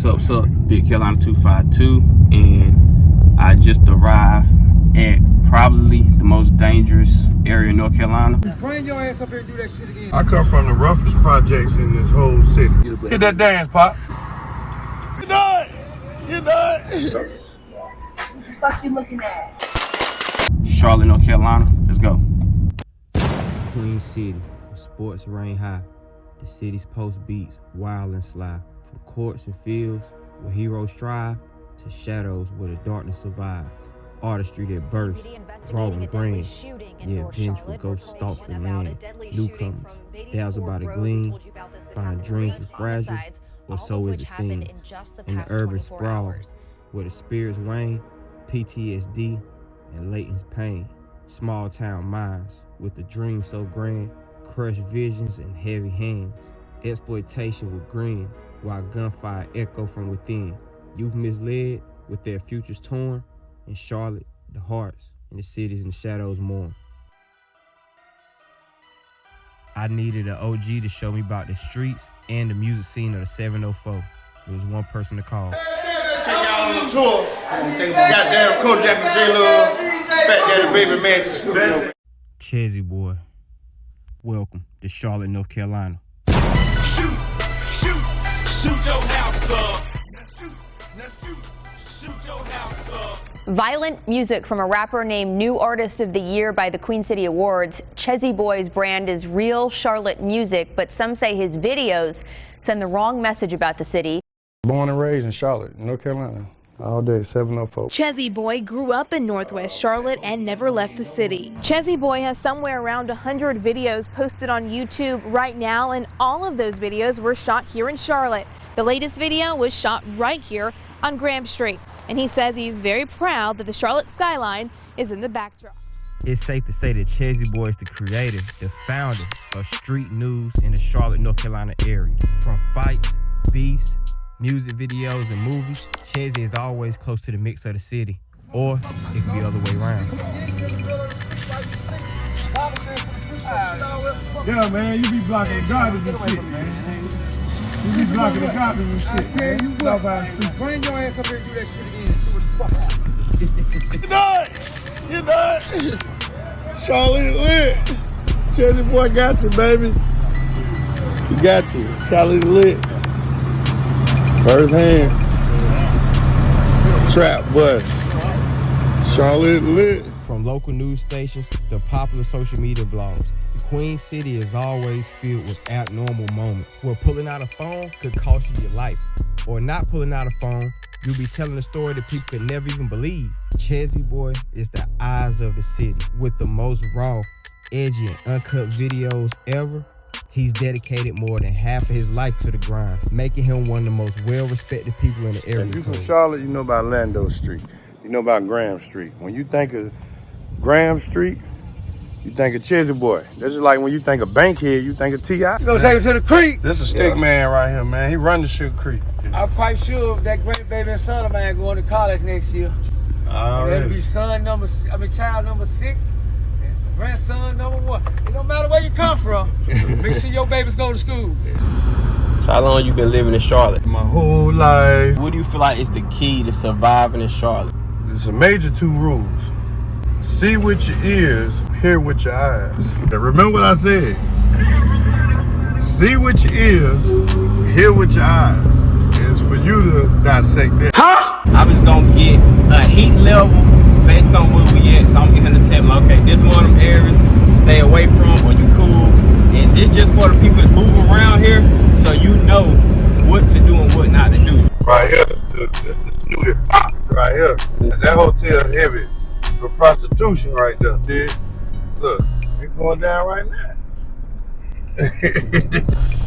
What's up, Big Carolina 252, and I just arrived at probably the most dangerous area in North Carolina. Bring your ass up here and do that shit again. I come from the roughest projects in this whole city. Get that dance, Pop. You know it. You know it. What the fuck you looking at? Charlotte, North Carolina. Let's go. Queen City, where sports reign high. The city's post beats wild and sly. From courts and fields where heroes strive, to shadows where the darkness survives. Artistry that bursts, raw and grand. Yeah, vengeful ghosts stalk the land. Newcomers, dazzled by the gleam. Find dreams is fragile, but so is it seen. In the urban sprawl, where the spirits wane, PTSD and latent pain. Small town minds with the dream so grand. Crushed visions and heavy hands. Exploitation with grin, while gunfire echo from within. Youth misled with their futures torn. In Charlotte, the hearts and the cities and the shadows mourn. I needed an OG to show me about the streets and the music scene of the 704. There was one person to call. Take y'all on the tour. Goddamn Kojak and J-Love. Fat Daddy Baby Man to the studio. Cheezy Boy, welcome to Charlotte, North Carolina. Shoot your house up. Shoot your house up. Violent music from a rapper named New Artist of the Year by the Queen City Awards. Cheezy Boy's brand is real Charlotte music, but some say his videos send the wrong message about the city. Born and raised in Charlotte, North Carolina. All day, 704. Cheezy Boy grew up in Northwest Charlotte and never left the city. Cheezy Boy has somewhere around 100 videos posted on YouTube right now, and all of those videos were shot here in Charlotte. The latest video was shot right here on Graham Street, and he says he's very proud that the Charlotte skyline is in the backdrop. It's safe to say that Cheezy Boy is the creator, the founder of street news in the Charlotte, North Carolina area. From fights, beefs, music videos, and movies, Cheezy is always close to the mix of the city. Or it could be the other way around. Yeah, man, you be blocking the garbage and shit, man. You be blocking the garbage and shit. I tell you what, bring your ass up here and do that shit again and see what the fuck happens. You know it. You know it. Charlotte lit. Cheezy Boy got you, baby. He got you. Charlotte lit. First hand. Trap, but Charlotte lit. From local news stations to popular social media blogs, the Queen City is always filled with abnormal moments where pulling out a phone could cost you your life. Or not pulling out a phone, you'll be telling a story that people could never even believe. Cheezy Boy is the eyes of the city. With the most raw, edgy, and uncut videos ever, he's dedicated more than half of his life to the grind, making him one of the most well-respected people in the area. If you from Charlotte, you know about Lando Street. You know about Graham Street. When you think of Graham Street, you think of Cheezy Boy. That's just like when you think of Bankhead, you think of T.I. You gonna take him to the creek? This is a stick man right here, man. He run the Sugar Creek. I'm quite sure that great baby and son of mine going to college next year. That'll be child number 6 and grandson number 1. It don't matter where you come from. Make sure your babies go to school. So how long you been living in Charlotte? My whole life. What do you feel like is the key to surviving in Charlotte? There's a major 2 rules. See with your ears, hear with your eyes. Now remember what I said. See with your ears, hear with your eyes. It's for you to dissect that. I was gonna get a heat level based on where we at, so I'm getting to tell me, okay, this one of them areas, stay away from, or you cool. And this just for the people that move around here, so you know what to do and what not to do. Right here, this snooty pop right here. That hotel heavy for prostitution right there, dude. Look, it's going down right now.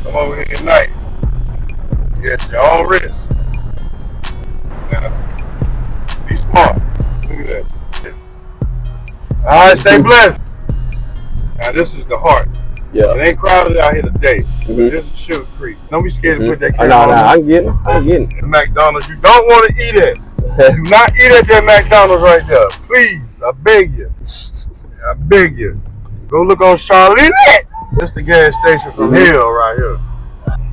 Come over here tonight. You at your own risk. Be smart. Look at that. All right, stay blessed. Now this is the heart. Yeah. It ain't crowded out here today. This is Sugar Creek. Don't be scared to put that No, I'm getting it. The McDonald's, you don't want to eat it. Do not eat at that McDonald's right there. Please, I beg you. I beg you. Go look on Charlotte. This the gas station from Hill right here.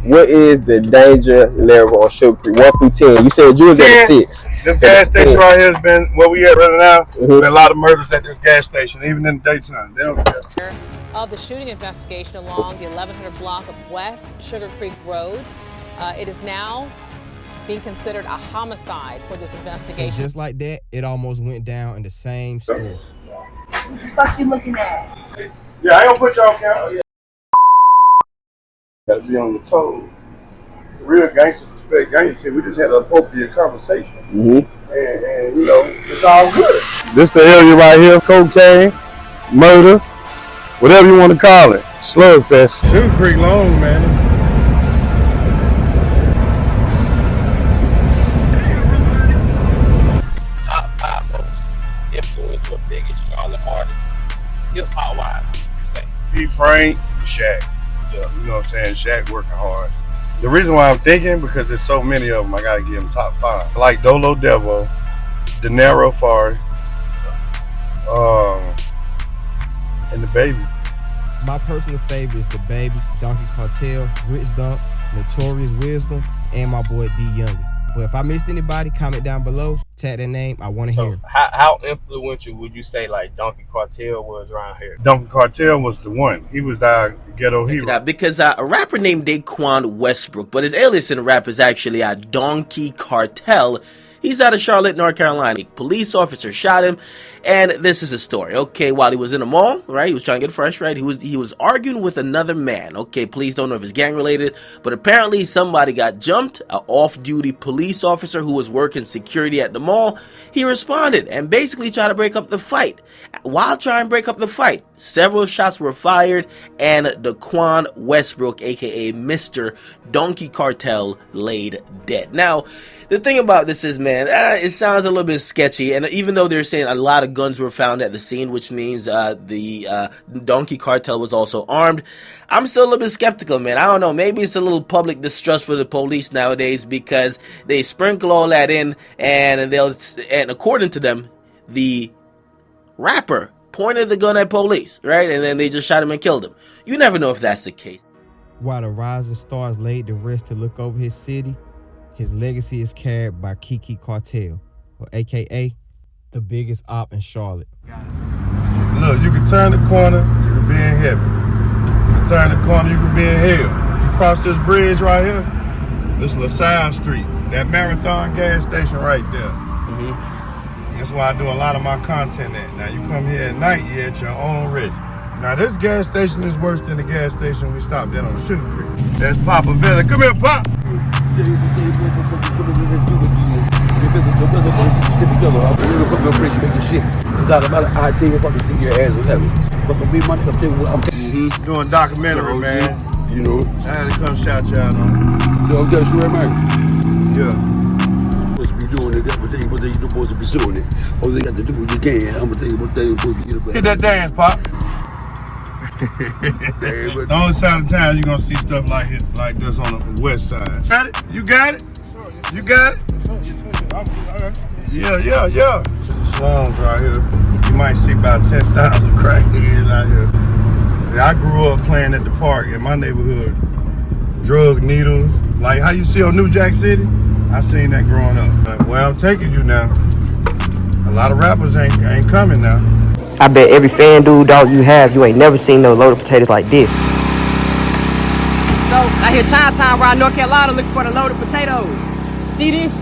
what is the danger level on Sho Creek? 1 through 10. You said you was at a 6. This gas station right here has been where we at right now. Been a lot of murders at this gas station, even in the daytime. They don't care. Of the shooting investigation along the 1100 block of West Sugar Creek Road. It is now being considered a homicide for this investigation. And just like that, it almost went down in the same store. What the fuck you looking at? Yeah, I ain't gonna put y'all on camera. Gotta be on the toe. Real gangsters respect gangsters. We just had an appropriate conversation. And you know, it's all good. This the area right here, cocaine, murder, whatever you want to call it. Slugfest. Sho Creek long, man. Top 5 most influential biggest Charlotte artists, hip-hop wise, what you say? P. Frank, Shaq. Yeah, you know what I'm saying? Shaq working hard. The reason why I'm thinking, because there's so many of them, I gotta give them top 5. Like Dolo Devo, De Niro Fari, and the Baby. My personal favorite is the Baby, Donkey Cartel, Rich Dunk, Notorious Wisdom, and my boy D Youngin. But if I missed anybody, comment down below, tag their name, I want to hear it. How influential would you say like Donkey Cartel was around here? Donkey Cartel was the one. He was the ghetto hero. Because a rapper named Daquan Westbrook, but his alias in the rap is actually Donkey Cartel. He's out of Charlotte, North Carolina. A police officer shot him, and this is his story. Okay, while he was in a mall, right, he was trying to get fresh, right, he was arguing with another man. Okay, police don't know if it's gang related, but apparently somebody got jumped. An off-duty police officer who was working security at the mall, he responded and basically tried to break up the fight. While trying to break up the fight, several shots were fired, and Daquan Westbrook, aka Mr. Donkey Cartel, laid dead. Now, the thing about this is, man, it sounds a little bit sketchy, and even though they're saying a lot of guns were found at the scene, which means the Donkey Cartel was also armed, I'm still a little bit skeptical, man. I don't know, maybe it's a little public distrust for the police nowadays because they sprinkle all that in, and according to them, the rapper pointed the gun at police, right, and then they just shot him and killed him. You never know if that's the case. While the rising stars laid to rest to look over his city, his legacy is carried by Kiki Cartel, or AKA the biggest op in Charlotte. Look, you can turn the corner, you can be in heaven. You can turn the corner, you can be in hell. You cross this bridge right here, this LaSalle Street, that Marathon gas station right there. That's why I do a lot of my content at. Now you come here at night, you're at your own risk. Now this gas station is worse than the gas station we stopped at on Sho Creek. That's Papa Villa. Come here, Pop. Doing a documentary, man. You know. I had to come shout y'all on. You know, I'm just right, man. Yeah. Supposed to be doing it, but they supposed to be doing it. All they got to do is you can. I'm gonna tell you what they supposed to get. Hit that dance, Pop. The only side of town you're gonna see stuff like this on the west side. Got it? You got it? You got it? Yeah. Slums right here. You might see about 10,000 crackheads out here. Yeah, I grew up playing at the park in my neighborhood. Drug needles, like how you see on New Jack City. I seen that growing up. Like, where I'm taking you now, a lot of rappers ain't coming now. I bet every fan dude dog you have, you ain't never seen no loaded potatoes like this. So, I hear Chinatown around North Carolina looking for the loaded potatoes. See this?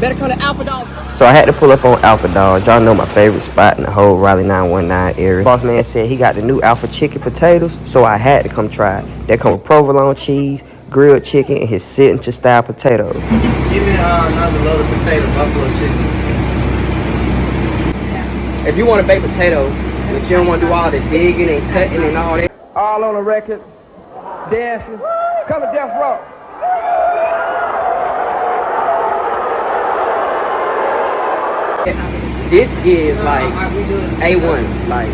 Better come to Alpha Dog. So I had to pull up on Alpha Dog. Y'all know my favorite spot in the whole Raleigh 919 area. Boss man said he got the new Alpha chicken potatoes, so I had to come try it. They come with provolone cheese, grilled chicken, and his signature style potatoes. Give me another loaded potato, buffalo chicken. If you want a baked potato, but you don't want to do all the digging and cutting and all that. All on the record, dancing, come to Death Row. This is like A1, like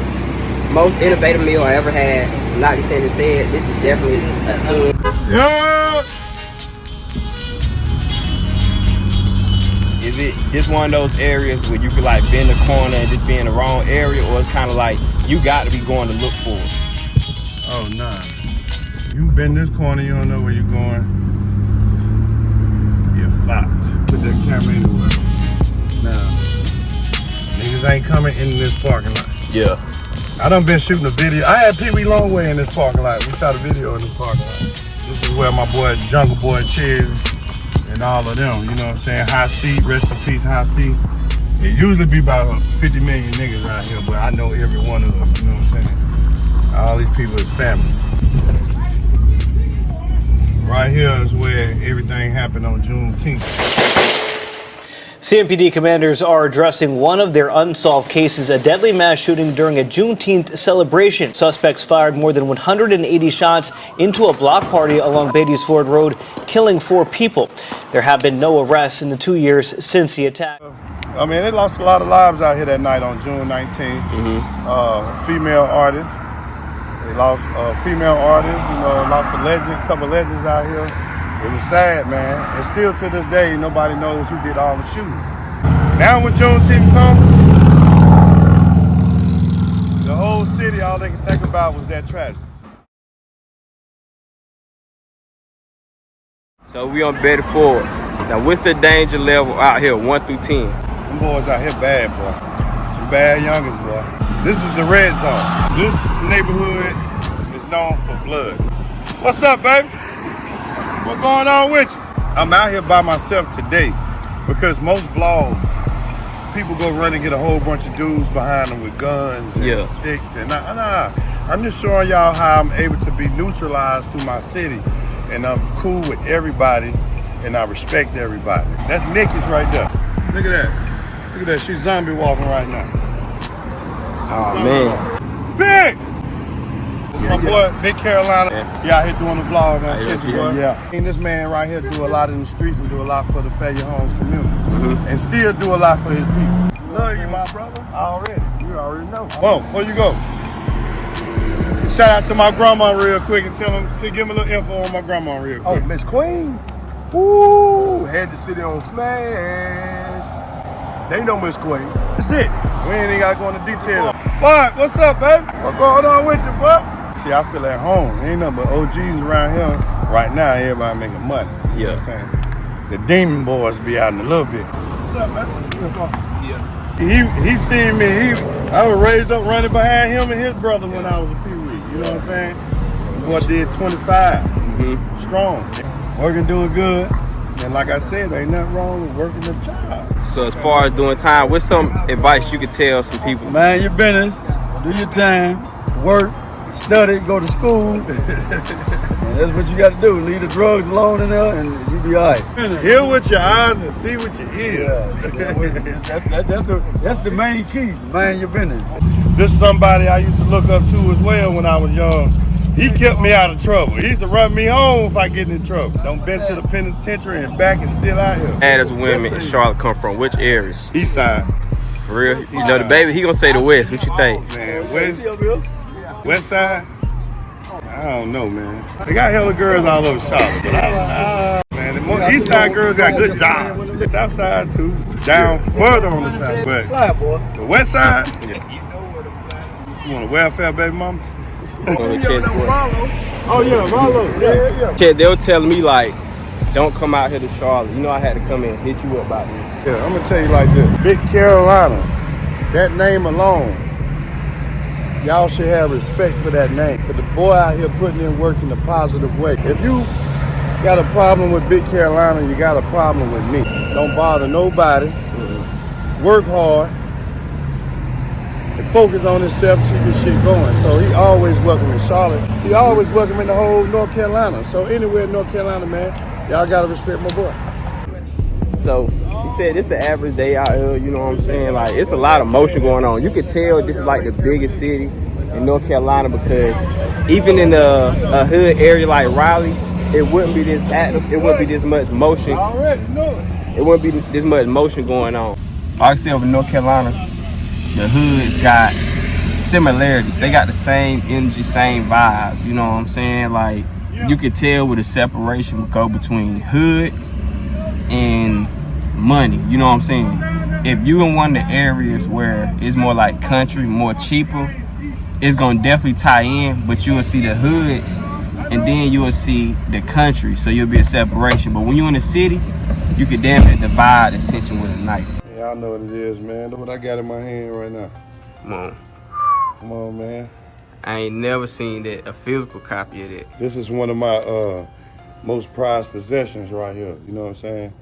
most innovative meal I ever had. Not just saying to say it, this is definitely a 10. Yeah. Is it just one of those areas where you could like bend the corner and just be in the wrong area, or it's kind of like you got to be going to look for it? Oh nah, you bend this corner, you don't know where you're going. spot. Put that camera anywhere. Now, niggas ain't coming in this parking lot. Yeah. I done been shooting a video. I had Pee Wee Longway in this parking lot. We shot a video in this parking lot. This is where my boy Jungle Boy Cheezy and all of them, you know what I'm saying? High C, rest in peace, High C. It usually be about 50 million niggas out here, but I know every one of them, you know what I'm saying? All these people is family. Right here is where everything happened on Juneteenth. CMPD commanders are addressing one of their unsolved cases, a deadly mass shooting during a Juneteenth celebration. Suspects fired more than 180 shots into a block party along Beatties Ford Road, killing 4 people. There have been no arrests in the 2 years since the attack. I mean, they lost a lot of lives out here that night on June 19th. Female artists. They lost female artists, you know, lost a couple legends out here. It was sad, man. And still to this day, nobody knows who did all the shooting. Now when Juneteenth comes, the whole city, all they can think about was that tragedy. So we on Betty Ford's. Now what's the danger level out here, 1 through 10? Them boys out here bad, boy. Some bad youngins, boy. This is the red zone. This neighborhood is known for blood. What's up, baby? What's going on with you? I'm out here by myself today because most vlogs, people go run and get a whole bunch of dudes behind them with guns and sticks. And I'm just showing y'all how I'm able to be neutralized through my city. And I'm cool with everybody and I respect everybody. That's Nikki's right there. Look at that. Look at that. She's zombie walking right now. Oh, man. Big! My boy, Big Carolina. Yeah, out here doing a vlog on Cheezy Boy. And this man right here do a lot in the streets and do a lot for the Failure Homes community. And still do a lot for his people. Love you, my brother. Already. You already know. Whoa, where you go? Shout out to my grandma real quick and tell him to give him a little info on my grandma real quick. Oh, Miss Queen. Woo! Had the city on smash. They know Miss Queen. That's it. We ain't even got to go into detail. What? What's up, baby? What's going on with you, bro? See, I feel at home. Ain't nothing but OGs around here. Right now, everybody making money. You know what I'm saying? The demon boys be out in a little bit. What's up, man? He seen me. I was raised up running behind him and his brother when I was a Pee Wee. You know what I'm saying? The boy did 25. Strong. Working, doing good. And like I said, ain't nothing wrong with working the job. So as far as doing time, what's some advice you could tell some people? Man, your business, do your time, work, study, go to school. That's what you got to do. Leave the drugs alone in there and you be all right. Hear with your eyes and see with your ears. That's the main key, mind your business. This is somebody I used to look up to as well when I was young. He kept me out of trouble. He used to run me home if I get in trouble. Don't been to the penitentiary and back and still out here. As women in Charlotte come from which area? East side. For real? You know the baby, he gonna say the west. What you think? Man, west side? I don't know, man. They got hella girls all over Charlotte, but man, the east side girls got good jobs. The south side too, down further on the south. But the west side, you want a welfare baby mama? Oh yeah, Rollo. Yeah. They were telling me like, don't come out here to Charlotte. You know I had to come in and hit you up about this. Yeah, I'm gonna tell you like this. Big Carolina, that name alone, y'all should have respect for that name. For the boy out here putting in work in a positive way. If you got a problem with Big Carolina, you got a problem with me. Don't bother nobody. Work hard. And focus on himself, keep his shit going. So he always welcome in Charlotte. He always welcome in the whole North Carolina. So anywhere in North Carolina, man, y'all gotta respect my boy. So he said this is the average day out here, you know what I'm saying? Like it's a lot of motion going on. You can tell this is like the biggest city in North Carolina because even in a hood area like Raleigh, it wouldn't be this active, it wouldn't be this much motion. I already know it. It wouldn't be this much motion going on. Like I said, over North Carolina, the hood's got similarities. They got the same energy, same vibes. You know what I'm saying? Like you could tell where the separation would go between hood and money. You know what I'm saying? If you in one of the areas where it's more like country, more cheaper, it's gonna definitely tie in. But you will see the hoods, and then you will see the country. So you'll be a separation. But when you're in the city, you could damn near divide attention with a knife. Yeah, I know what it is, man. Look what I got in my hand right now. Come on. Come on, man. I ain't never seen that, a physical copy of that. This is one of my most prized possessions right here. You know what I'm saying?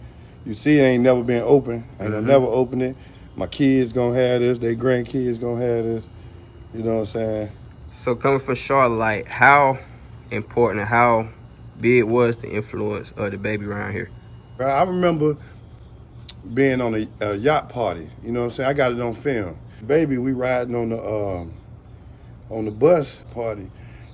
You see, it ain't never been open. I ain't gonna never open it. My kids gonna have this. Their grandkids gonna have this. You know what I'm saying? So coming from Charlotte, like how important and how big was the influence of the baby around here? I remember being on a yacht party. You know what I'm saying? I got it on film. Baby, we riding on the bus party,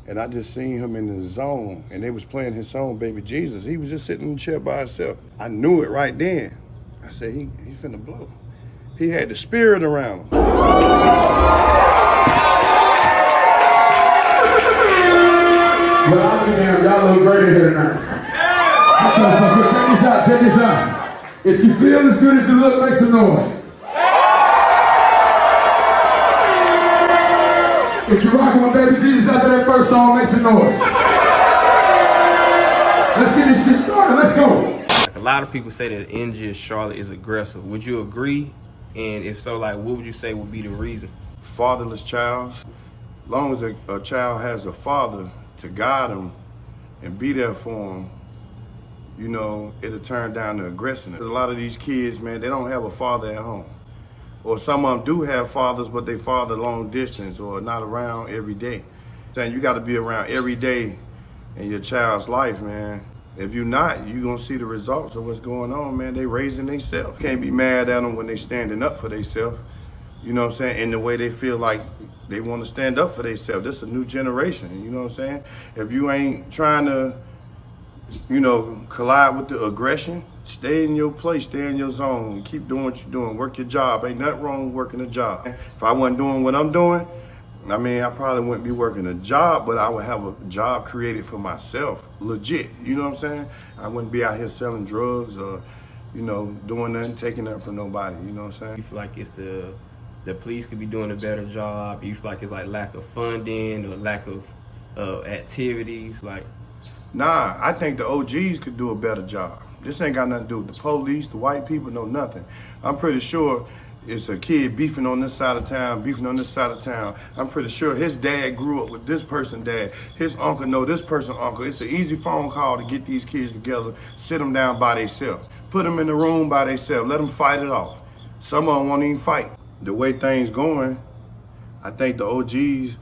and I just seen him in the zone, and they was playing his song, Baby Jesus. He was just sitting in the chair by himself. I knew it right then. I said, he finna blow. He had the spirit around him. Well, I'll be damned. Y'all look great here tonight. So check this out. If you feel as good as you look, make some noise. If you're rocking with Baby Jesus after that first song, make some noise. Let's get this shit started. Let's go. A lot of people say that NG Charlotte is aggressive. Would you agree? And if so, like, what would you say would be the reason? Fatherless child. As long as a child has a father to guide him and be there for him, you know, it'll turn down to aggressiveness. A lot of these kids, man, they don't have a father at home. Or some of them do have fathers, but they father long distance or not around every day. Saying you got to be around every day in your child's life, man. If you're not, you're going to see the results of what's going on, man. They raising themselves. Can't be mad at them when they standing up for themselves. You know what I'm saying? In the way they feel like they want to stand up for themselves. This is a new generation, you know what I'm saying? If you ain't trying to, you know, collide with the aggression, stay in your place, stay in your zone, keep doing what you're doing, work your job. Ain't nothing wrong with working a job. If I wasn't doing what I'm doing, I mean, I probably wouldn't be working a job, but I would have a job created for myself, legit, you know what I'm saying? I wouldn't be out here selling drugs or, you know, doing nothing, taking nothing from nobody, you know what I'm saying? You feel like it's the police could be doing a better job? You feel like it's like lack of funding or lack of activities, like? Nah, I think the OGs could do a better job. This ain't got nothing to do with the police, the white people, no nothing. I'm pretty sure it's a kid beefing on this side of town, beefing on this side of town. I'm pretty sure his dad grew up with this person's dad. His uncle know this person's uncle. It's an easy phone call to get these kids together, sit them down by themselves. Put them in the room by themselves, let them fight it off. Some of them won't even fight. The way things going, I think the OGs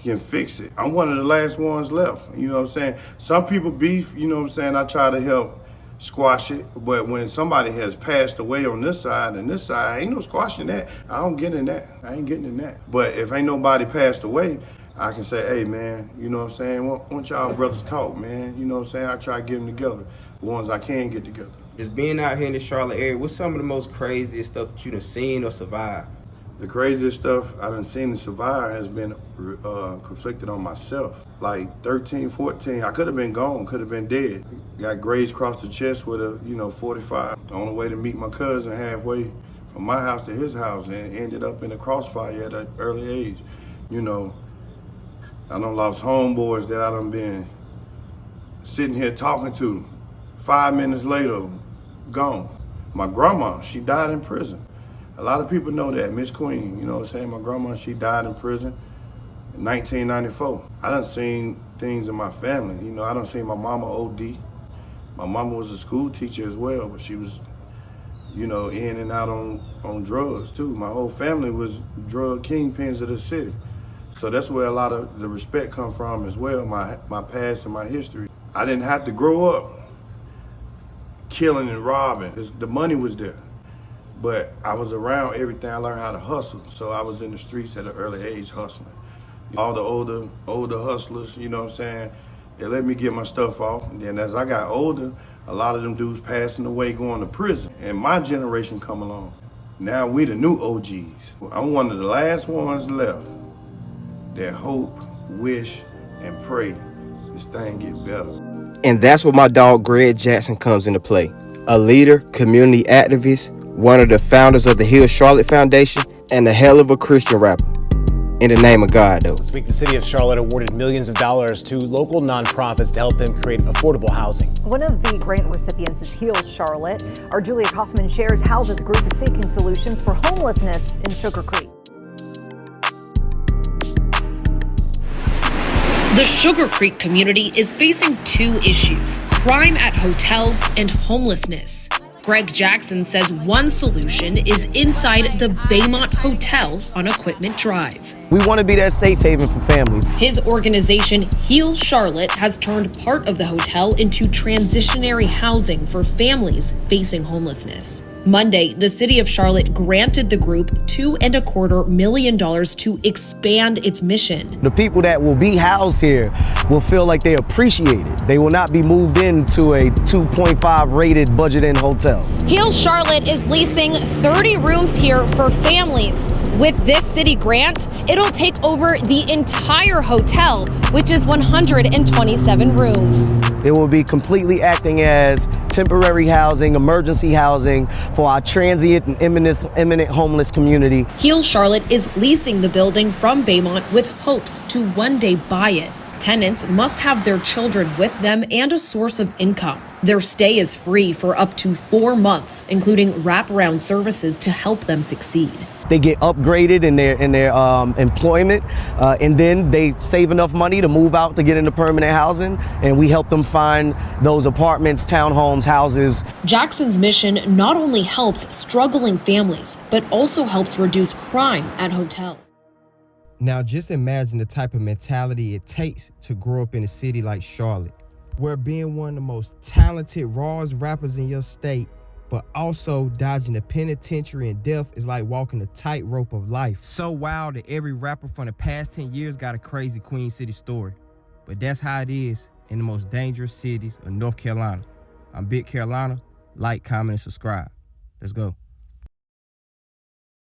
can fix it. I'm one of the last ones left, you know what I'm saying? Some people beef, you know what I'm saying? I try to help squash it, but when somebody has passed away on this side and this side, ain't no squashing that. I don't get in that. I ain't getting in that. But if ain't nobody passed away, I can say, hey man, you know what I'm saying? Won't y'all brothers talk, man? You know what I'm saying? I try to get them together, the ones I can get together. Just being out here in the Charlotte area, what's some of the most craziest stuff that you done seen or survived? The craziest stuff I done seen and survived has been conflicted on myself. Like 13, 14, I could have been gone, could have been dead. Got grazed across the chest with a 45. On the way to meet my cousin halfway from my house to his house and ended up in a crossfire at an early age. You know, I done lost homeboys that I done been sitting here talking to. 5 minutes later, gone. My grandma, she died in prison. A lot of people know that, Miss Queen, you know what I'm saying? My grandma, she died in prison in 1994. I done seen things in my family. You know, I done seen my mama OD. My mama was a school teacher as well, but she was, you know, in and out on drugs too. My whole family was drug kingpins of the city. So that's where a lot of the respect come from as well, my past and my history. I didn't have to grow up killing and robbing. The money was there. But I was around everything. I learned how to hustle. So I was in the streets at an early age hustling. All the older hustlers, you know what I'm saying, they let me get my stuff off. And then as I got older, a lot of them dudes passing away going to prison. And my generation come along. Now we the new OGs. I'm one of the last ones left that hope, wish, and pray this thing get better. And that's where my dog Greg Jackson comes into play. A leader, community activist, one of the founders of the Hill Charlotte Foundation, and a hell of a Christian rapper. In the name of God, though. This week, the city of Charlotte awarded millions of dollars to local nonprofits to help them create affordable housing. One of the grant recipients is Heal Charlotte. Our Julia Kaufman shares how this group is seeking solutions for homelessness in Sugar Creek. The Sugar Creek community is facing two issues: crime at hotels and homelessness. Greg Jackson says one solution is inside the Baymont Hotel on Equipment Drive. We want to be that safe haven for families. His organization, Heal Charlotte, has turned part of the hotel into transitionary housing for families facing homelessness. Monday, the city of Charlotte granted the group $2.25 million to expand its mission. The people that will be housed here will feel like they appreciate it. They will not be moved into a 2.5 rated budget-in hotel. Heal Charlotte is leasing 30 rooms here for families. With this city grant, it'll take over the entire hotel, which is 127 rooms. It will be completely acting as temporary housing, emergency housing for our transient and imminent homeless community. Heal Charlotte is leasing the building from Baymont with hopes to one day buy it. Tenants must have their children with them and a source of income. Their stay is free for up to 4 months, including wraparound services to help them succeed. They get upgraded in their employment, and then they save enough money to move out to get into permanent housing, and we help them find those apartments, townhomes, houses. Jackson's mission not only helps struggling families, but also helps reduce crime at hotels. Now just imagine the type of mentality it takes to grow up in a city like Charlotte, where being one of the most talented, rawest rappers in your state, but also dodging the penitentiary and death is like walking the tightrope of life. So wild that every rapper from the past 10 years got a crazy Queen City story. But that's how it is in the most dangerous cities of North Carolina. I'm Big Carolina. Like, comment, and subscribe. Let's go.